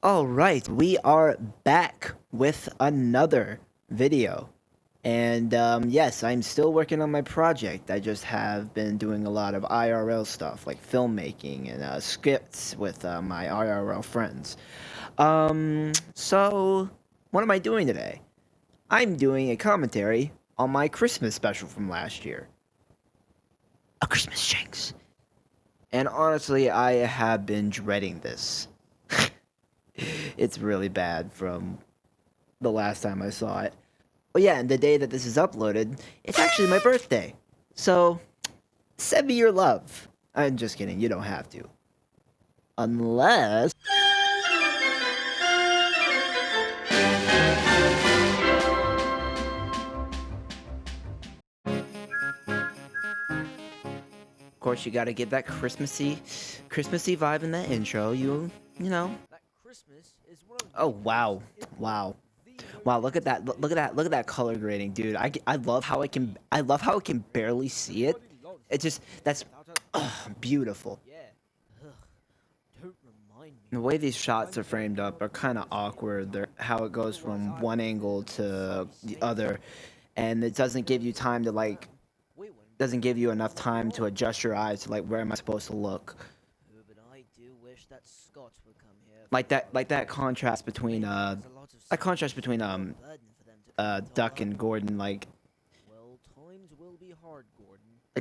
All right, we are back with another video. And yes, I'm still working on my project. I just have been doing a lot of IRL stuff like filmmaking and scripts with my IRL friends. So what am I doing today? I'm doing a commentary on my Christmas special from last year, A Christmas Jinx. And honestly, I have been dreading this. It's really bad from the last time I saw it. Oh yeah, and the day that this is uploaded, it's actually my birthday. So, send me your love. I'm just kidding, you don't have to. Unless... Of course, you gotta give that Christmassy vibe in that intro, you know. Oh, wow. Wow. Wow, look at that. Look at that color grading, dude. I love how I love how I can barely see it. It just, that's beautiful. The way these shots are framed up are kind of awkward. How it goes from one angle to the other, and it doesn't give you time to doesn't give you enough time to adjust your eyes to where am I supposed to look. Like that contrast between Duck and Gordon, like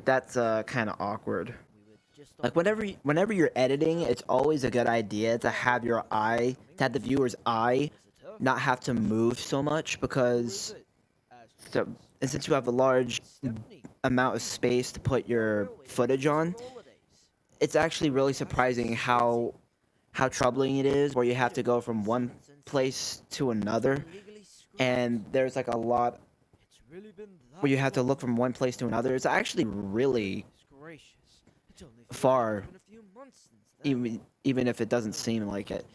that's kind of awkward. Like whenever you're editing, it's always a good idea to have to have the viewer's eye not have to move so much because so, and since you have a large amount of space to put your footage on, it's actually really surprising how troubling it is where you have to go from one place to another, and there's like a lot where you have to look from one place to another. It's actually really far, even if it doesn't seem like it.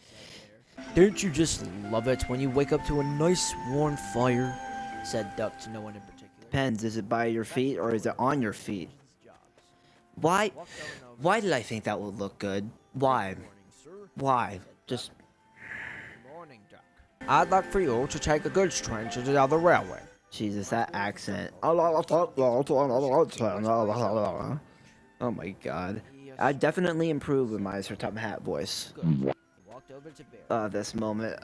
Don't you just love it when you wake up to a nice warm fire? Said Duck to no one in particular. Depends, is it by your feet or is it on your feet? Why why did I think that would look good? Why? Just I'd like for you to take a goods train to the other railway. Jesus, that accent. Oh my god. I definitely improved with my Sir Top Hat voice. This moment.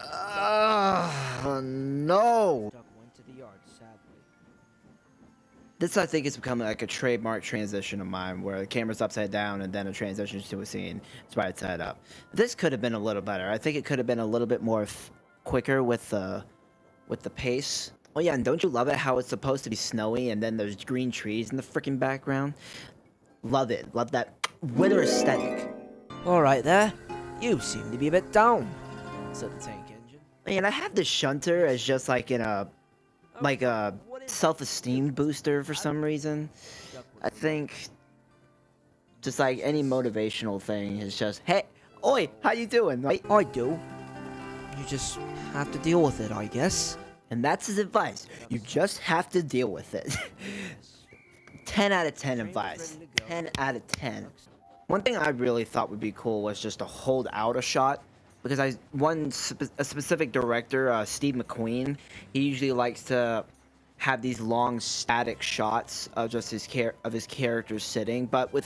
No! This, I think, is becoming like a trademark transition of mine, where the camera's upside down and then it transitions to a scene. It's right side up. This could have been a little better. I think it could have been a little bit more quicker with the pace. Oh yeah, and don't you love it how it's supposed to be snowy and then there's green trees in the freaking background? Love it. Love that winter aesthetic. Alright there. You seem to be a bit down, said the tank engine. Man, I have the shunter as just like in a self-esteem booster for some reason. I think just like any motivational thing is just, hey, oi, how you doing? Right? I do. You just have to deal with it, I guess. And that's his advice. You just have to deal with it. 10 out of 10 advice. 10 out of 10. One thing I really thought would be cool was just to hold out a shot. Because a specific director, Steve McQueen, he usually likes to have these long static shots of just his characters sitting. But the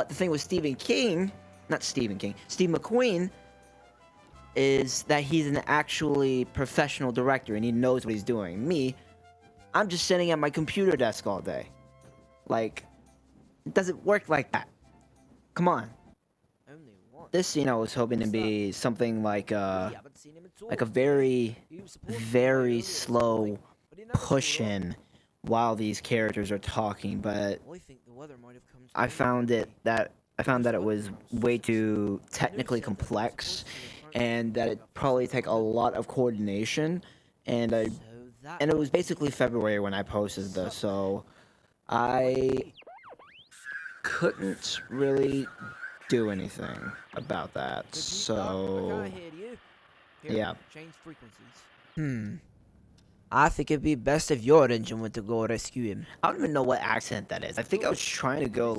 thing with Steve McQueen is that he's an actually professional director and he knows what he's doing. Me, I'm just sitting at my computer desk all day. Like, it doesn't work like that. Come on. This, was hoping to be something like a very, very slow push-in while these characters are talking, but I found that it was way too technically complex, and that it probably take a lot of coordination, and it was basically February when I posted this, so I couldn't really do anything about that. So yeah. I think it'd be best if your engine went to go rescue him. I don't even know what accent that is. I think I was trying to go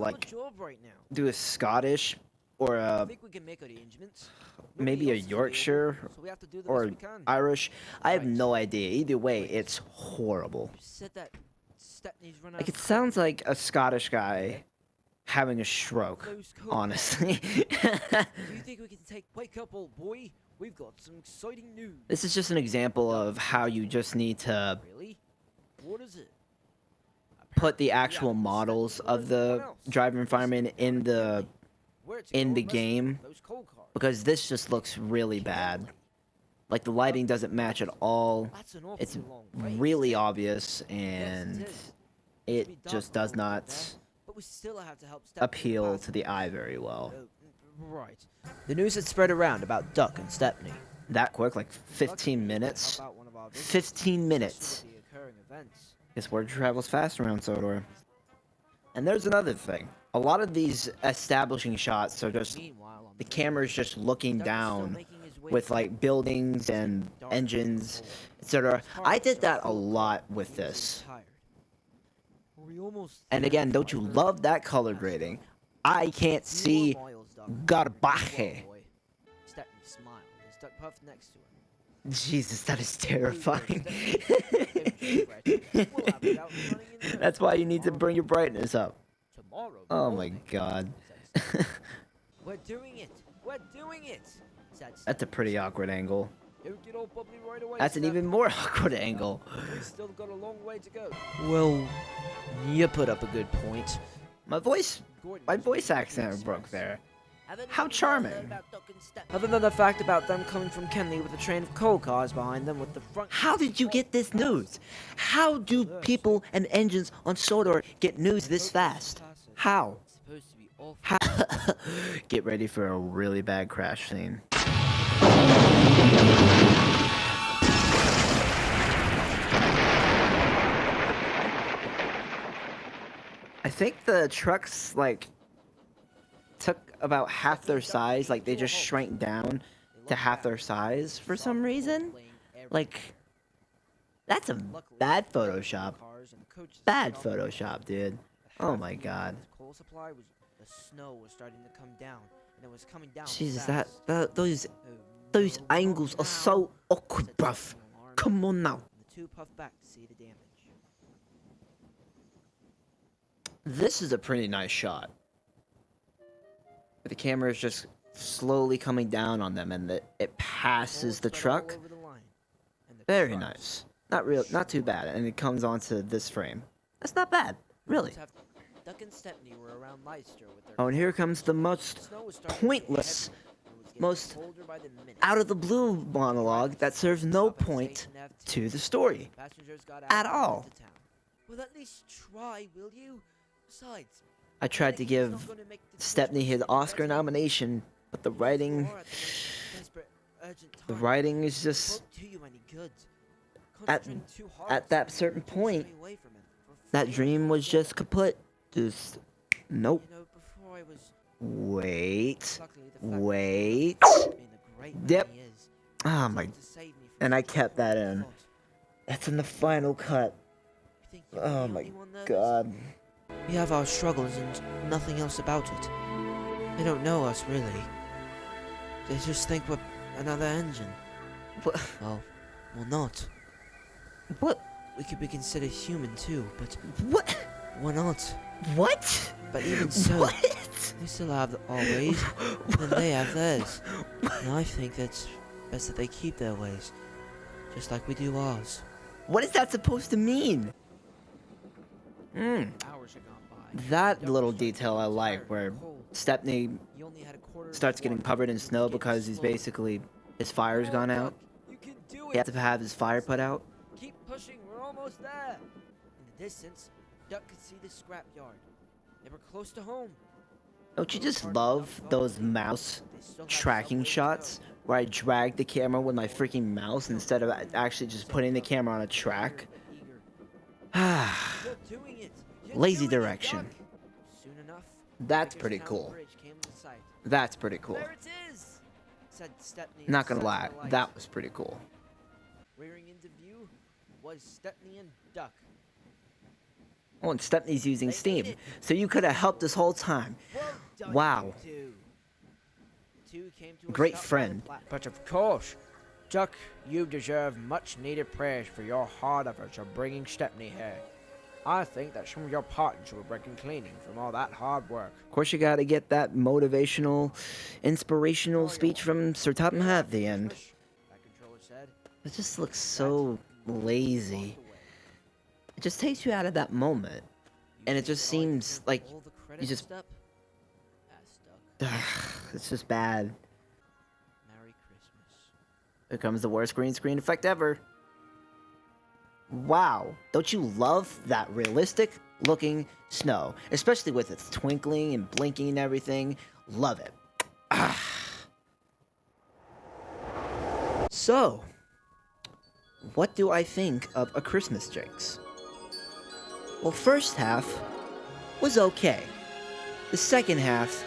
do a Scottish or I a think we can make arrangements. maybe a Nobody else is available, Yorkshire so we have to do the or best we can. Irish. I have Right. no idea. Either way, Wait. it's horrible. You said that Stepney's run out Like of it sounds coal. like a Scottish guy having a stroke. Those coal Honestly. cars. Do you think we can wake up, old boy? We've got some exciting news. This is just an example of how you just need to Really? What is it? put the Apparently, actual Stepney models lured of the everyone else. driver environment in the Where to in go the and rescue game, those coal cars. because this just looks really bad. Like the lighting doesn't match at all. That's an awfully It's long way, really isn't it? obvious, Yes, and it is. it Be dark just before does we get not there, but we still have to help Stepney appeal pass to the eye very well. Right. The news had spread around about Duck and Stepney. That quick, like Luckily, 15 we could minutes. help out one of our visitors, 15 assist minutes. with the occurring events. Guess word travels fast around Sodor. And there's another thing. A lot of these establishing shots are just Meanwhile, on the camera's just looking Duck is still down making his way with through like buildings and dark engines, cold. etc. His heart I was did so that a full, lot he with was this. tired. We almost And there, again, don't you Piper. love that color grading? I can't Few see more miles, Duck. garbaje. Well, boy. Stepney smiled as Duck puffed next to him. Jesus, that is terrifying. We'll have it out and running in the That's why you need to bring your brightness up. tomorrow Oh my morning, god. said Stepney. We're doing it. We're doing it. Said That's a pretty awkward angle. Don't get all bubbly right away, That's an Steph. even more awkward angle. We've still got a long way to go. Well, you put up a good point. My voice My voice accent broke there. How charming. Other than the fact about them coming from Kenley with a train of coal cars behind them with the front. How did you get this news? How do people and engines on Sodor get news this fast? How? It's supposed to be awful. How? Get ready for a really bad crash scene. I think the trucks like took about half their size, like they just shrank down to half their size for some reason. Like, that's a bad Photoshop. Bad Photoshop, dude. Oh my god. Coal supply was the snow was starting to come down, and it was coming down. Jesus, fast. those Oh, those no, angles not are so now, awkward, said bruv. Stepney, alarmed. Come on now. The two puffed back to see the damage. This is a pretty nice shot. The camera is just slowly coming down on them, and it passes the Coal spread all truck. over the line, and the Very trucks- nice. Not too bad, and it comes onto this frame. That's not bad, really. Duck and Stepney were around Leicester with their Oh, and here comes the most snow was starting to get pointless, heavier, and it was getting most colder by the minute. out of the blue monologue that serves no Stop at the point station have tea. to the story. Passengers got out at and all. went to town. Well, at least try, will you? Besides, I tried to he's give not gonna make the Stepney his Christmas Oscar present. nomination, but the writing, You are at the most desperate, urgent the time. writing is It just won't do you any good. At- Concentrating too hard at on that something certain will point, stray away from it for that fear dream of was forgetting. just kaput. Just nope. You know, before I was Wait, luckily the fact wait. that being a great man Yep. he is, Oh was my! able to save me from And I such kept that horrible in. thought. That's in the final cut. You think you're Oh the my only one nervous? god. We have our struggles and nothing else about it. They don't know us, really. They just think we're another engine. What? Well, not. What? We could be considered human too, but What? we're not. What? But even so, What? we still have our ways, and they have theirs. And I think that's best that they keep their ways, just like we do ours. What is that supposed to mean? Hours had gone by. That little detail I like, where Stepney He only had a quarter of starts his getting water. covered in He was snow getting because he's slower. basically his fire's gone out. You can do He has to have his fire put out. Keep pushing, we're almost there. In the distance, Duck could see the scrapyard. They were close to home. Don't you just love those mouse They still had tracking some ways to shots go. where I drag the camera with my freaking mouse instead of actually just putting the camera on a track? Ah, You're doing it. You're lazy doing it, direction. Duck. Soon enough, That's pretty Hagerstown cool. Bridge came in sight. That's pretty cool. There it is, said Stepney. Not gonna set lie, the lights. that was pretty cool. Rearing into view was Stepney and Duck. Oh, and Stepney's using They made Steam, it. so you could have helped this whole time. Well done, Wow. you two. great friend. But of course, Duck, you deserve much needed praise for your hard efforts of bringing Stepney here. I think that some of your partners will break cleaning from all that hard work. Of course, you gotta get that motivational, inspirational speech from Sir Topham Hatt at the end. That controller said. It just looks so lazy. It just takes you out of that moment. And it just seems like you just... it's just bad. Merry Christmas. Here comes the worst green screen effect ever. Wow, don't you love that realistic looking snow? Especially with its twinkling and blinking and everything. Love it. So, what do I think of A Christmas Jinx? Well, first half was okay. The second half,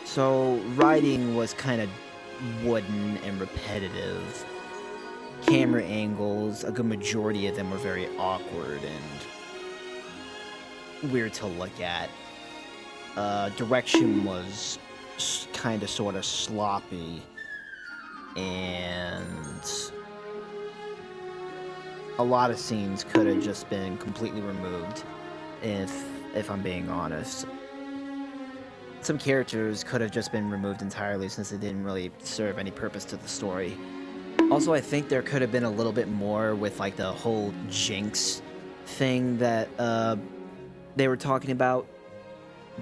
So, writing was kind of wooden and repetitive. Camera angles, a good majority of them were very awkward and weird to look at. Direction was kind of sort of sloppy, and a lot of scenes could have just been completely removed, if I'm being honest. Some characters could have just been removed entirely since it didn't really serve any purpose to the story. Also, I think there could have been a little bit more with like the whole Jinx thing that they were talking about.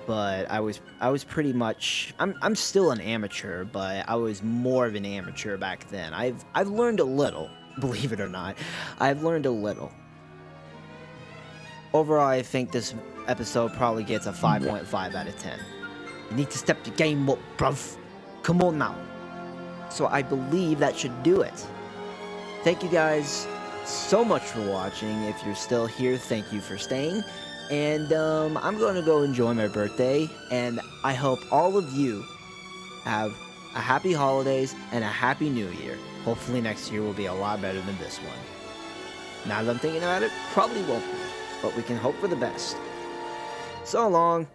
But I was pretty much I'm still an amateur, but I was more of an amateur back then. I've learned a little, believe it or not. I've learned a little. Overall, I think this episode probably gets a 5.5 out of 10. You need to step the game up, bruv. Come on now. So I believe that should do it. Thank you guys so much for watching. If you're still here, thank you for staying. And I'm going to go enjoy my birthday. And I hope all of you have a happy holidays and a happy new year. Hopefully next year will be a lot better than this one. Now that I'm thinking about it, probably won't be. But we can hope for the best. So long.